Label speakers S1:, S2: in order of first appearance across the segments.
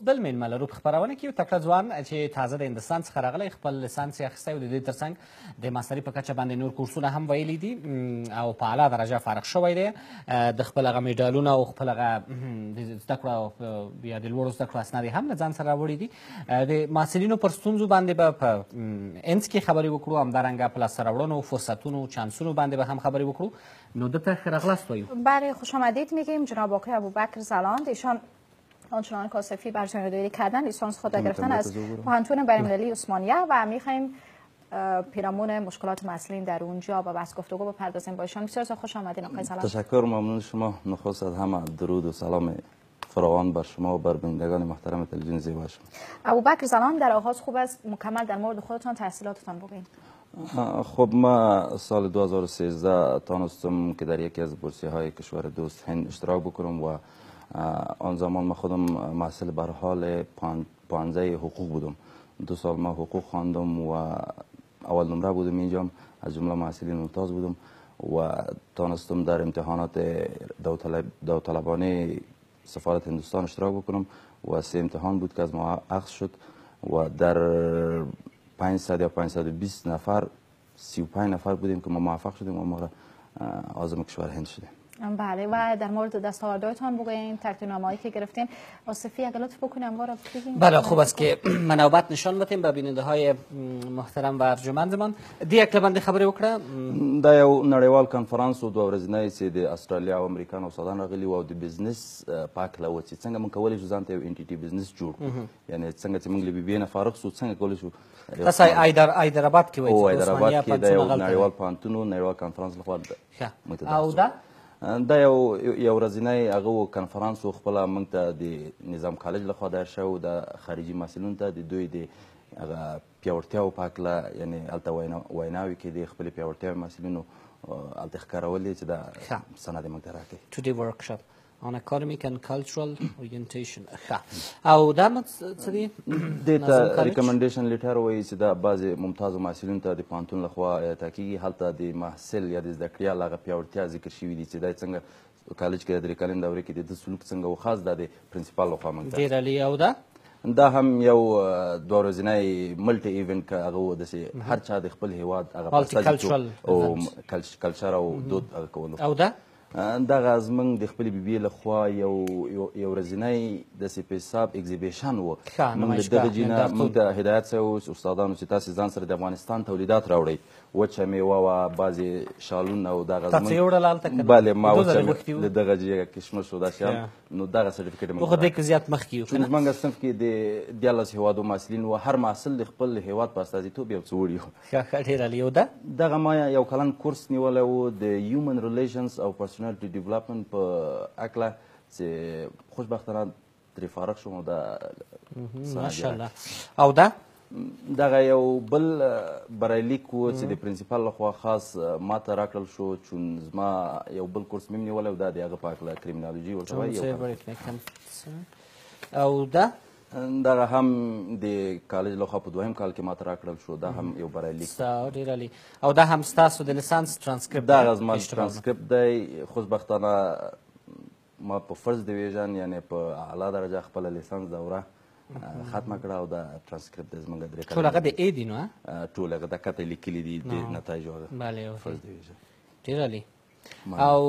S1: بل میلمه لرو په خپرونه کې یو تکړه ځوان چې تازه د هندوستان څخه راغلی خپل لیسانس یې اخیستی او د دې ترڅنګ د ماستري په کچه باندې نور کورسونه هم ویلي دي او په اعلی درجه فارغ شوی دی د خپل هغه میډالونه او خپل هغه د زده کړو یا د لوړو زده کړو اسناد یې هم له ځان سره راوړي دي د محصلینو پر ستونزو باندې به په انس کې خبرې وکړو همدارنګه په لاسته راوړنو فرصتونو چانسونو باندې به هم خبرې وکړو نو دته ښه راغلاست وایو.
S2: بله خوش آمدید میگیم جناب آقای ابوبکر زلاند. ایشان آنچنان کاسفی بر جانبداری کردن لیسانس خود را گرفتن از پانتون بین‌المللی عثمانیه و میخوایم پیرامون مشکلات مسئولین در اونجا با بحث گفتگو بپردازیم با ایشان. بسیار خوش آمدین آقای زلاند.
S3: تشکر، ممنون شما. نخست از همه درود و سلام فراوان بر شما و بر بینندگان محترم تلویزیون زیبا شما.
S2: ابوبکر زلاند، در آغاز خوب است مکمل در مورد خودتان تحصیلاتتان بگوین.
S3: خب ما سال 2013 تانستم که در یکی از بورسیه های کشور دوست هند اشتراک بکنم و آن زمان ما خودم محصل بر حال پانزه حقوق بودم. 2 سال ما حقوق خواندم و اول نمره بودم اینجا، از جمله محصلین ممتاز بودم و تانستم در امتحانات داوطلبانه سفارت هندوستان اشتراک بکنم و 3 امتحان بود که از ما اخذ شد و در 500 یا 520 نفر 35 نفر بودیم که ما موفق شدیم و ما عازم کشور هند شدیم.
S2: بله و در مورد دستاوردهایتان بگوین، تقدیرنامه‌ای که گرفتین. آصفی اگه لطف بکنیم اموار بگین.
S1: بله خوب است که منوبت نشان بدیم به بیننده های محترم و ارجمندمان. دی یک لبنده خبری وکړه
S3: دا یو نړیوال کنفرانس و 2 ورځنی چې د استرالیا او امریکا نو استادان راغلي او د بزنس پاک لا و چې څنګه موږ کولی شو ځان ته یو انټیټي بزنس جوړ کړو، یعنی څنګه چې موږ له بي بي نه فارغ شو څنګه کولی شو.
S1: تاسو حیدرآباد کې وایي
S3: او حیدرآباد کې د یو نړیوال پوهنتون نړیوال کنفرانس لخوا
S1: او
S3: دا یو ورځنی هغه کنفرانس و خپله موږ ته د نظام کالج لخوا دایر شوی و د خارجي محصلینو ته د دوی د هغه پیاوړتیاو په هکله یعنې هلته ویناوې کېدې خپلې پیاوړتیاوې محصلینو هلته ښکارولې چې دا سند یې موږ ته راکوي.
S1: Today workshop on academic and cultural orientation. او دا څه دي؟
S3: دې ته ریکمنډیشن لیټر وایي چې دا بعضې ممتازو محصلینو ته د پوهنتون لخوا اعطا کېږي. هلته د محصل یا د زده کړیال هغه پیاوړتیا ذکر شوي دي چې دا څنګه کالج کې د 3 کلن دورې کې د ده سلوک څنګه و، خاص دا د پرنسپال لخوا موږ ته
S1: ډېر عالي. او
S3: دا هم یو 2 ورځنی ملټي ایونټ که هغه و داسې هر چا د خپل هېواد هغه او کلچر او دود هغه کولو.
S1: او
S3: دغه زموږ د خپلې بي بي لخوا یو ورځنی داسې په حساب اگزیبیشن و. موږ له دغه جې نه موږ ته هدایت شوی و استادانو چې تاسې ځان سره د افغانستان تولیدات راوړئ، وچه میوه وه، بعضې شالونه او دغه بلې ما وچه له دغه جې کشمش و دا شیان، نو دغه سرټیفیکټ یې
S1: خو دې کې زیات مخکې یو
S3: چون زموږ صنف کې د 14 هېوادو محصلین و، هر محصل د خپل هېواد په استازیتوب یو څه وړي و.
S1: ښه ډېر عالي. او
S3: دغه ما یو کلن کورس نیولی و د هیومن ریلیشنز او پرسونالټي ډیولپمنټ په هکله چې خوشبختانه ترې فارغ شوم او دا
S1: ماشاءالله. او
S3: دغه یو بل بریلیک و چې د پرنسپال لخوا خاص ما ته راکړل شو، چون زما یو بل کورس مې نیولی و دا د هغه په هکله کریمینالوجي ورته وایي.
S1: او
S3: دغه هم د کالج لخوا په 2م کال کې ما ته راکړل شو، دا هم یو بریلیک.
S1: ډېر عالي. او دا هم ستاسو د لیسانس ترانسکریپټ
S3: دغه زما ترانسکریپټ دی. خوشبختانه ما په فرست ډیویژن یعنې په اعلی درجه خپله لیسانس دوره ختمه کړه او دا ترانسکریپټ دی زموږ 3 کلن.
S1: ټول هغه د ای دي نو؟
S3: ټول هغه د کته لیکلي دي د نتایجو هغه فرست ډیویژن.
S1: ډېر عالي. او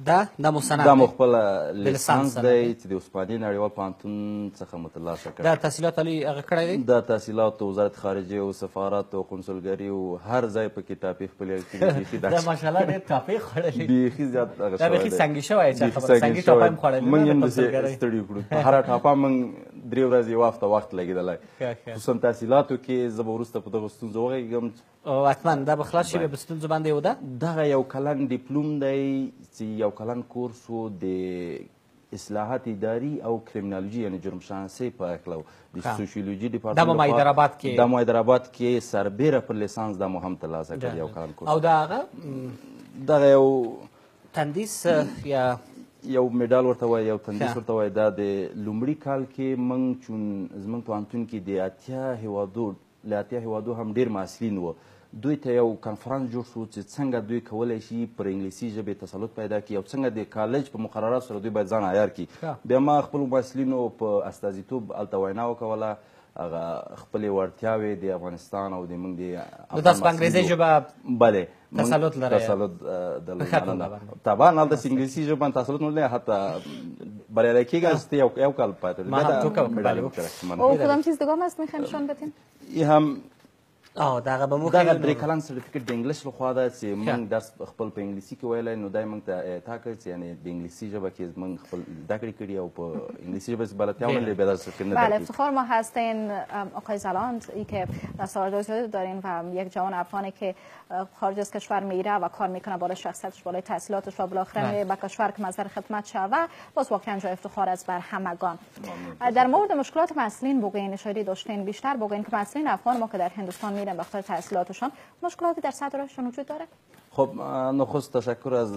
S1: دا مسند
S3: دا مو خپله لیسانس دی چې د عثماني نړیوال پوهنتون څخه مو ترلاسه کړی.
S1: دا تحصیلات علي هغه کړی دی؟
S3: دا تحصیلات وزارت خارجه او سفارت او قنصلګري او هر ځای پکې ټاپې خپلې کړي.
S1: دا ماشاءالله ډېر ټاپې خوړلې
S3: بیخي زیات هغه
S1: دا بیخي سنګي شوی چې خبره سنګي ټاپه هم خوړلې.
S3: موږ هم داسې ستړي کړو، په هره ټاپه موږ 3 ورځې یو هفته وخت لګېدلی، خصوصا تحصیلاتو کې. زه به وروسته په دغو ستونزو وغږېږم.
S1: حتما دا به خلاص شي په ستونزو باندې. و
S3: دغه یو کلن ډیپلوم دی چې یو کلن کورس و د اصلاحات اداري او کریمینالوجي یعنې جرم شناسۍ په هکله د سوشیولوجي ډپارټمنټ
S1: دا مو
S3: حیدرآباد کې سربیره پر لیسانس دا مو هم ترلاسه کړ یو کلن کورس.
S1: او
S3: دغه یو
S1: تندیس یا
S3: یو میډال ورته وایي، یو تندیس ورته وایي. دا د لومړي کال کې موږ چون زموږ پوهنتون کې د 80 هېوادو هم ډېر محصلین و، دوی ته یو کنفرانس جوړ شو چې څنګه دوی کولی شي پر انګلیسي ژبې تسلط پیدا کړي او څنګه د کالج په مقرراتو سره دوی باید ځان عیار کړي. بیا ما خپلو محصلینو په استازیتوب هلته وینا وکوله، هغه خپلې وړتیاوې د افغانستان او د موږ د
S1: تاسو په انګریزي ژبه
S3: بله
S1: تسلط لرئ؟
S3: تسلط طبعا هلته انګلیسي ژبه باندې تسلط نه لري، حتی بریالی کېږي چې یو کال پاتې
S1: ما هم تو
S2: او کدام چیز دیگه هم هست میخوایم نشان بدین؟
S3: ای هم
S1: دغه به موږ
S3: دغه درې کلن سرټیفیکټ د انګلیش لخوا ده چې موږ درس خپل په انګلیسي کې ویلی، نو دا یې موږ ته اعطا کړ چې یعنې د انګلیسي ژبه کې موږ خپل زده کړې کړي او په انګلیسي ژبه بلدتیا ولري بیا درس سرټیفیکټ نه
S2: بله افتخار ما هستین آقای زلاند ای که دستاوردهای زیادی دارین و یک جوان افغانی که خارج از کشور میره و کار میکنه، بالای شخصیتش، بالای تحصیلاتش و بالاخره میره به کشور که مظهر خدمت شوه، باز واقعا جای افتخار است بر همگان. در مورد مشکلات مسئولین بگوین، اشاره داشتین بیشتر بگوین که مسئولین افغان ما که در هندوستان میرن به خاطر تحصیلاتشان مشکلاتی در سطح راهشان وجود داره؟
S3: خب نخست تشکر از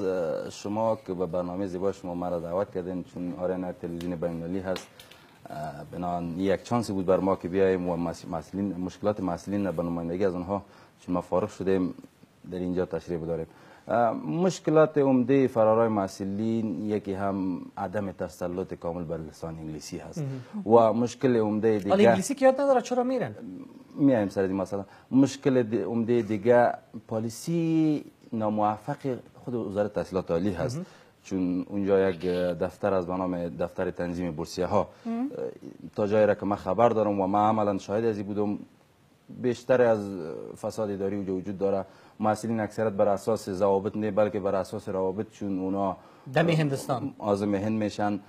S3: شما که به برنامه زیبا شما مرا دعوت کردین، چون آریانا تلویزیون بین‌المللی هست، بنابراین یک چانسی بود بر ما که بیاییم و مشکلات مسئولین به نمایندگی از اونها، چون ما فارغ شدیم، در اینجا تشریح بداریم. مشکلات عمده فرارای مسئولین یکی هم عدم تسلط کامل بر لسان انگلیسی هست و مشکل عمده دیگه
S1: انگلیسی که یاد نداره چرا میرن؟
S3: میایم سر این مسئله. مشکل عمده دیگه پالیسی ناموفق خود وزارت تحصیلات عالی هست، چون اونجا یک دفتر از به نام دفتر تنظیم بورسیه ها تا جایی را که من خبر دارم و من عملا شاهد ازی بودم، بیشتر از فساد اداری اونجا وجود داره. مسئولین اکثرت بر اساس ضوابط نه بلکه بر اساس روابط، چون اونا
S1: دم هندوستان
S3: عازم هند میشن.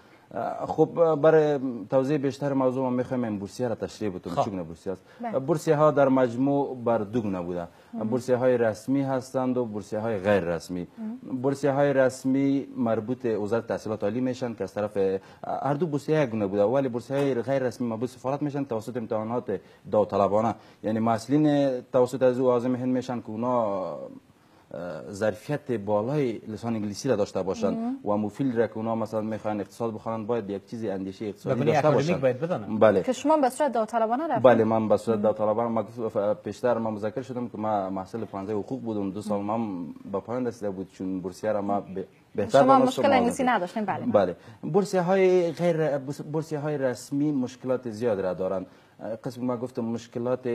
S3: خب برای توضیح بیشتر موضوع ما میخوایم این بورسیه را تشریح بدیم. چگونه بورسیه است؟ بورسیه ها در مجموع بر دو گونه بوده. بورسیه های رسمی هستند و بورسیه های غیر رسمی. بورسیه های رسمی مربوط وزارت تحصیلات عالی میشن که از طرف هر دو بورسیه یک گونه بوده، ولی بورسیه های غیر رسمی مربوط سفارت میشن توسط امتحانات داوطلبانه، یعنی مسئولین توسط از او عازم هند میشن که اونا ظرفیت بالای لسان انگلیسی را داشته باشند و موفیل را که اونا مثلا میخوان اقتصاد بخوانند باید یک چیزی اندیشه اقتصادی داشته باشند.
S2: بله. که شما به صورت داوطلبانه رفتید؟
S3: بله من به صورت داوطلبانه. پیشتر من مذکر شدم که من محصل پانزه حقوق بودم، 2 سال من به پایان رسیده بود، چون بورسیه را ما بهتر
S2: شما مشکل انگلیسی نداشتین؟ بله.
S3: بله. بورسیه های رسمی مشکلات زیاد را دارند. قسم ما گفتم مشکلات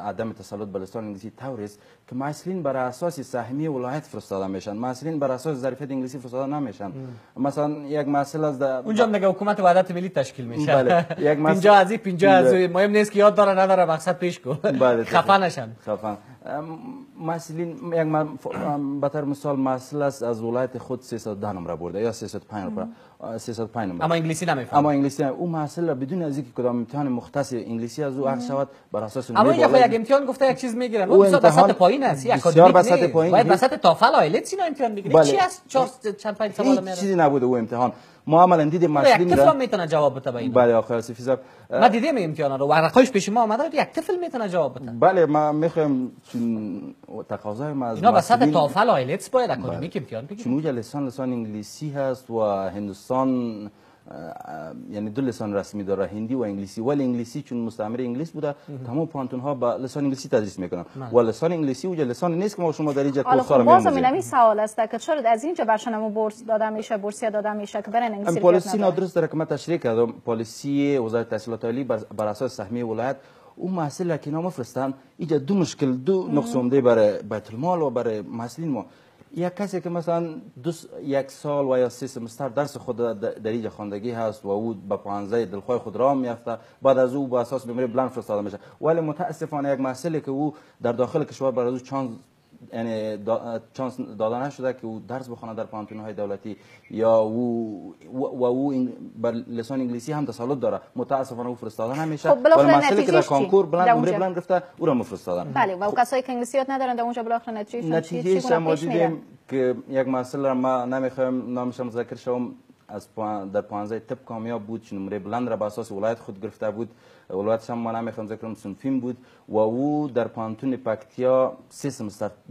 S3: عدم تسلط بر لسان انگلیسی طوری است که مسئولین بر اساس سهمیه ولایت فرستاده میشن، مسئولین بر اساس ظرفیت انگلیسی فرستاده نمیشن. مثلا یک مسئله از
S1: اونجا هم دیگه حکومت وحدت ملی تشکیل میشه.
S3: بله. یک
S1: 50 از 50 از مهم نیست که یاد داره نداره، مقصد پیش کو.
S3: بله.
S1: خفا نشن.
S3: خفا. مسئولین یک بطور مثال مسئله است از ولایت خود 310 نمره برده یا 305 نمره. 305 نمره.
S1: اما انگلیسی نمیفهمه.
S3: اما انگلیسی او مسئله بدون از اینکه کدام امتحان مختص انگلیسی از او عرض شود بر اساس
S1: اما اینجا یک امتحان گفته یک چیز میگیرن، اون وسط پایین است، یک اکادمیک
S3: وسط پایین،
S1: باید وسط تافل آیلتس اینا امتحان بگیره. چی است؟ 4 چند 5 سوال میاره.
S3: چیزی نبوده او امتحان. ما عملا دیدیم مسئولین
S1: یک طفل میتونه جواب بده اینا.
S3: بله آقای آصفی صاحب،
S1: ما دیدیم امتحانا رو، ورقایش پیش ما اومده، یک طفل میتونه جواب بده.
S3: بله ما میخوایم چون تقاضای ما از
S1: اینا وسط تافل آیلتس باید اکادمیک امتحان بگیره.
S3: چون لسان انگلیسی هست و هندوستان یعنی دو لسان رسمی داره، هندی و انگلیسی، ولی انگلیسی چون مستعمره انگلیس بوده تمام پانتون ها با لسان انگلیسی تدریس میکنن و لسان انگلیسی اونجا لسان نیست که ما شما در اینجا کورس ها رو
S2: می‌آموزیم. بازم این سوال است که چرا از اینجا برشون بورس داده میشه، بورسیه داده میشه که برن انگلیسی یاد
S3: پالیسی نادرست داره که من تشریح کردم. پالیسی وزارت تحصیلات عالی بر اساس سهمیه ولایت اون مسئله که اینا مفرستن، اینجا دو مشکل، دو نقص عمده برای بیت المال و برای مسئولین ما. یک کسی که مثلا 1 سال و یا 3 سمستر درس خود در اینجا خواندگی هست و او به 15 دلخواه خود راه میافته، بعد از او با اساس نمره بلند فرستاده میشه، ولی متاسفانه یک مسئله که او در داخل کشور برای او چانس داده نشده که او درس بخونه در پانتون‌های دولتی یا او بر لسان انگلیسی هم تسلط داره، متاسفانه او فرستاده نمیشه.
S2: ولی
S3: مسئله که در کنکور بلند گرفته او را مفرستادن.
S2: بله و کسایی که انگلیسی یاد ندارن در اونجا بالاخره نتیجه
S3: ما دیدیم که یک مسئله ما نمیخوایم نامش مذکر شوم، در 15 طب کامیاب بود که نمره بلند را به اساس ولایت خود گرفته بود. ولایت هم من نمیخوام ذکر کنم صنفین بود و او در پانتون پکتیا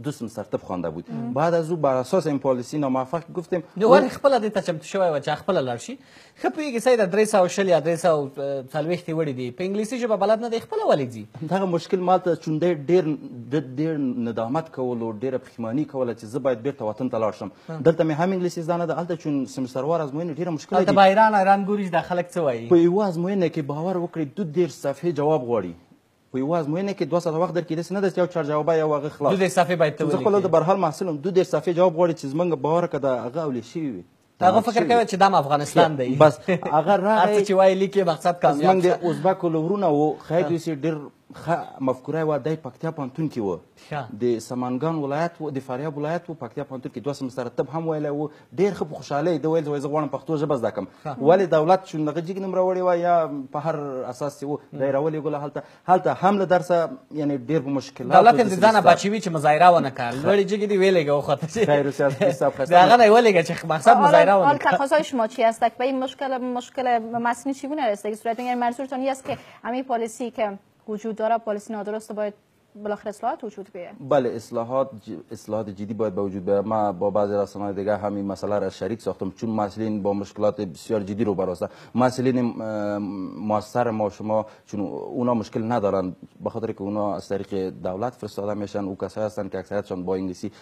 S3: 2 سمستر طب خوانده بود. بعد از او بر اساس این پالیسی ناموفق گفتیم
S1: ور خپل د ته چمتو شوی و چې خپل لاړ شي ښه پوهېږي سید 340 یا 340 وړي دي په انګلیسي ژبه بلد نه دی خپله ولې ځي
S3: دغه مشکل مالته چون ډېر ندامت کول او ډېره پښیماني کوله چې زه باید بیرته وطن ته لاړ شم. دلته مې هم انګلیسي زده نه ده، هلته چون سمستروار ازموینې ډېره مشکله دي.
S1: هلته به ایران ګوري چې دا خلک څه وایي.
S3: په یوه ازموینه کې باور وکړئ 2 صفحې جواب غواړي. په یوه ازموینه کې 2 ساعته وخت درکړي، داسې نه ده چې یو چار جوابه یو هغه خلاص.
S1: 2 صفحې باید ته
S3: زه خپله د برحال محصل یم، 2 صفحې جواب غواړي چې زموږ باور که د هغه اولې شوي وي.
S1: هغه فکر کوي چې دا افغانستان دی.
S3: بس هغه راغی
S1: هر څه چې وایي لیکي مقصد کامیاب
S3: زموږ د ازبکو له ورونه و خیر دوسي ډېر ښه مفکوره وه. دی پکتیا پوهنتون کې و، د سمنګان ولایت و، د فاریاب ولایت و، پکتیا پوهنتون کې 2 سمستره طب هم ویلی و. ډېر ښه په خوشحالۍ ده ویل زه غواړم پښتو ژبه زده کړم. ولې دولت چون دغه جګ نوم راوړی وه یا په هر اساس چې و دی راولېږله هلته هم له درسه یعنی ډېر په مشکلات
S1: دولت یې د ځانه بچوي چې مظاهره ونه کړه لوړې جګې دې ویلېږه وخوته چې
S3: خیر سیاستي صاحب
S1: د هغه نه یې ولېږه چې مقصد مظاهره ونه کړه.
S2: تقاضای شما چی است؟ به این مشکل متنی چگونه رسیدگی صورت میگیرد؟ منظورتون این است که همین پالیسی که وجود داره پالیسی نادرست باید بالاخره اصلاحات وجود بیاید؟
S3: بله اصلاحات جدی باید به وجود بیاید. ما با بعضی رسانه‌های دیگه همین مسئله را شریک ساختم چون مسئولین با مشکلات بسیار جدی رو برآورده. مسئولین مؤثر ما شما چون اونا مشکل ندارن به خاطر که اونا از طریق دولت فرستاده میشن. او کسایی هستن که اکثریتشان با انگلیسی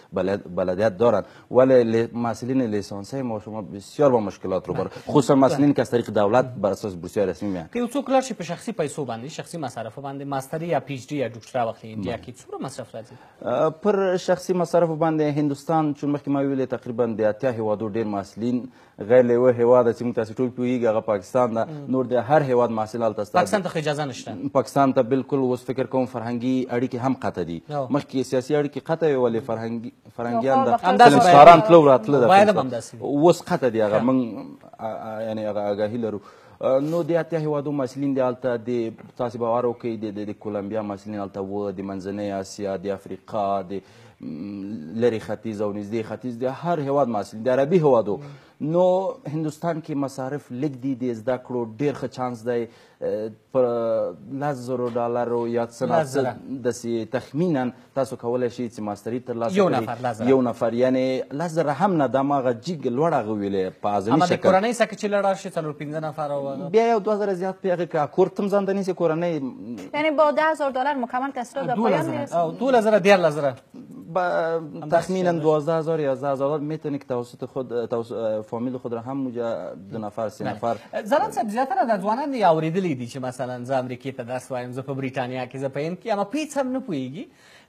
S3: بلدیت دارن، ولی مسئولین لیسانسه ما شما بسیار با مشکلات رو برآورده، خصوصا مسئولین که از طریق دولت بر اساس بورسیه رسمی میان.
S1: که څوک لاړ شي په شخصي پیسو باندې شخصي مصارفو باندې ماستري یا پی ایچ ډي یا ډاکټرا واخلي انډیا کې څومره مصرف راځي؟
S3: پر شخصي مصارفو باندې هندوستان چون مخکې ما ویلې تقریبا د 80 هیوادو ډېر محصلین غیر له یوه هیواده چې موږ تاسې ټول پوهېږي هغه پاکستان ده. نور د هر هیواد محصل هلته ستا
S1: پاکستان ته خو اجازه نشته.
S3: پاکستان ته بالکل اوس فکر کوم فرهنګي اړیکې هم قطع دي. مخکې سیاسي اړیکې قطع وې ولې فرهنګیان د فلمساران تلو راتله اوس قطع دي. هغه موږ یعنې هغه آګاهي لرو. نو د 80 هیوادو محصلین دی هلته د تاسې باور وکړئ د کولمبیا محصلین هلته و، د منځنۍ اسیا، د افریقا، د لرې ختیځ او نږدې ختیځ، د هر هیواد محصلین، د عربي هیوادو. نو هندوستان کې مصارف لږ دي، د زده کړو ډېر ښه چانس دی. په $10,000 یا څه داسې تخمینا تاسو کولی شئ چې ماستري ترلاسه کړئ. یو نفر یعنې 10,000 هم نه، دا ما هغه جګ لوړ هغه ویلې په اعظمي شکل.
S1: د کورنۍ څخه چې لاړ شي 4-5 نفر
S3: بیا یو 2,000 زیات په هغې کې کور ته هم ځان ته نیسي کورنۍ.
S2: یعنی با $10,000 مکمل تحصیلات به پایان میرسید؟
S1: 12,000
S3: تخمینا 12,000 یا 11,000 میتونی که توسط خود فامیل خود را هم 2 نفر 3 نفر.
S1: زلان صاحب زیاتره د ځوانانو یې اورېدلي دي چې مثلا زه امریکې ته درس وایم، زه په بریټانیا کې، زه په هند کې، اما په هېڅ هم نه پوهېږي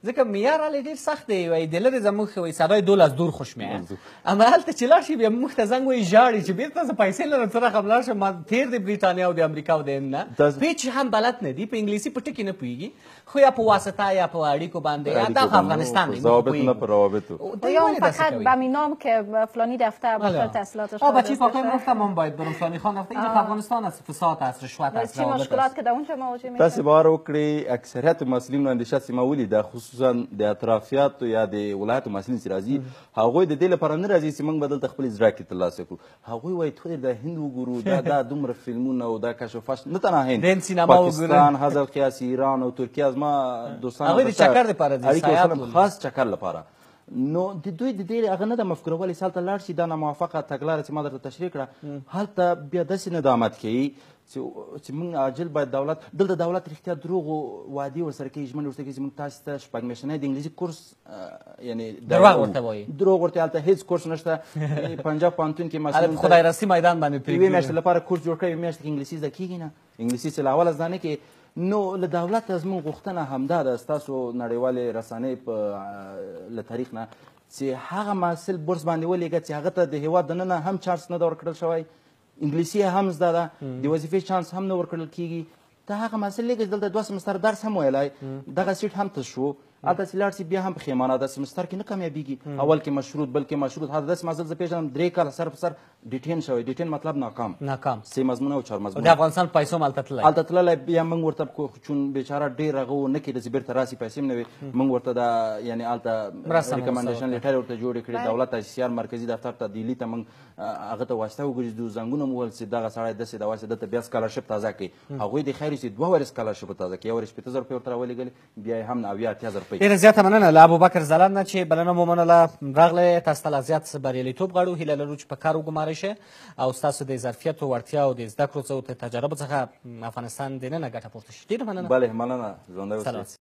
S1: ځکه معیار هلې ډېر سخت دی. وایي د لرې زموږ وایي صدای $12 دور خوش میآید، اما هلته چې لاړ شي بیا موږ ته زنګ وایي ژاړي چې بېرته زه پیسې لرم څه رقم لاړ شم. ما تېر د بریټانیا او د امریکا او د هند نه په هېڅ هم بلد نه دي، په انګلیسي په ټکي نه پوهېږي، خو یا په واسطه یا په اړیکو باندې یا دا په افغانستان دی
S2: یا اون فقط به همین نام که فلانی دفتر بخیر تحصیلاتش
S1: بچه فاقه گفتم من باید برم فلانی خان رفته. اینجا افغانستان است، فساد است، رشوت است،
S2: چی مشکلات که در اونجا مواجه میشن؟
S3: تاسو باور وکړئ اکثریت مسلمانانو اندیشه چې ما ولیده خصوصا د اطرافیاتو یا د ولایتو مسلمین چې راځي هغوی د دې لپاره نه راځي چې موږ به دلته خپل زړه کې ترلاسه کړو. هغوی وایي ټول د هند وګورو، دا دومره فلمونه او دا کشفاش نه تنها هند، پاکستان، حضرت قیاس، ایران او ترکیه از ما دوستان
S1: هغوی د چکر لپاره ځي،
S3: سیاحت خاص چکر لپاره. نو د دوی د دې هغه نه ده مفکوره ولې چې هلته لاړ شي دا ناموافقه تګلاره چې ما درته تشریح کړه هلته بیا داسې ندامت کوي چې موږ عاجل باید دلته دولت رښتیا دروغ وعدې ورسره کوي، ژمنې ورسره کوي چې موږ تاسو ته 6 میاشتنی د انګلیسي کورس یعنې
S1: دروغ ورته وایي،
S3: دروغ ورته هلته هېڅ کورس نشته. پنجاب پوهنتون کې مثلا
S1: خدای راسي میدان باندې
S3: یوې میاشتې لپاره کورس جوړ کړی، یوې میاشتې کې انګلیسي زده کېږي نه، انګلیسي چې له اوله زده نه کوي. نو له دولته زموږ غوښتنه همدا ده ستاسو نړیوالې رسنۍ له تاریخ نه چې هغه محصل بورس باندې ولېږه چې هغه ته د هېواد دننه هم چانس نه ده ورکړل شوی، انګلیسي هم زده ده، د وظیفې چانس هم نه ورکړل کېږي. ته هغه محصل لېږه چې دلته 2 سمستر درس هم ویلی، دغه سیټ هم تش شو، هلته چې لاړ شي بیا هم پښیمانه ده، سمستر کې نه کامیابېږي. اول کې مشروط بلکې مشروط، هلته داسې محصل زه پېژنم 3 کاله سر په سر ډیټین شوی. ډیټین مطلب ناکام 3 مضمونه او 4 مضمونه.
S1: د افغانستان پیسو مالته
S3: تللی بیا موږ ورته چون بیچاره ډېر هغه ونه کېده چې بیرته راسي پیسې هم نه وي موږ ورته د یعنې هلته ریکمنډیشن لیټر ورته جوړې کړې دولت ICCR مرکزي دفتر ته دهلي ته موږ هغه ته واسطه وګرځېدو زنګونه مو وویل چې دغه سړی داسې ده واسې ده ته بیا سکالرشپ تازه کړي هغوی د خیر چې 2 ورځې سکالرشپ تازه کړي 1 ورځ 15,000 روپۍ ورته راولېږلې بیا یې هم 80,000 روپۍ.
S1: ډېره زیاته مننه له ابوبکر ځلاند نه چې بلنه مو منله راغلی. تاسو ته لا زیات بریالیتوب غواړو. هیله لرو چې په کار وګمارئ شئ او ستاسو د ظرفیت او وړتیا او د زده کړو څخه تجربو څخه افغانستان دننه ګټه پورته شي. ډېره مننه.
S3: بله مننه. ژوندی اوسئ.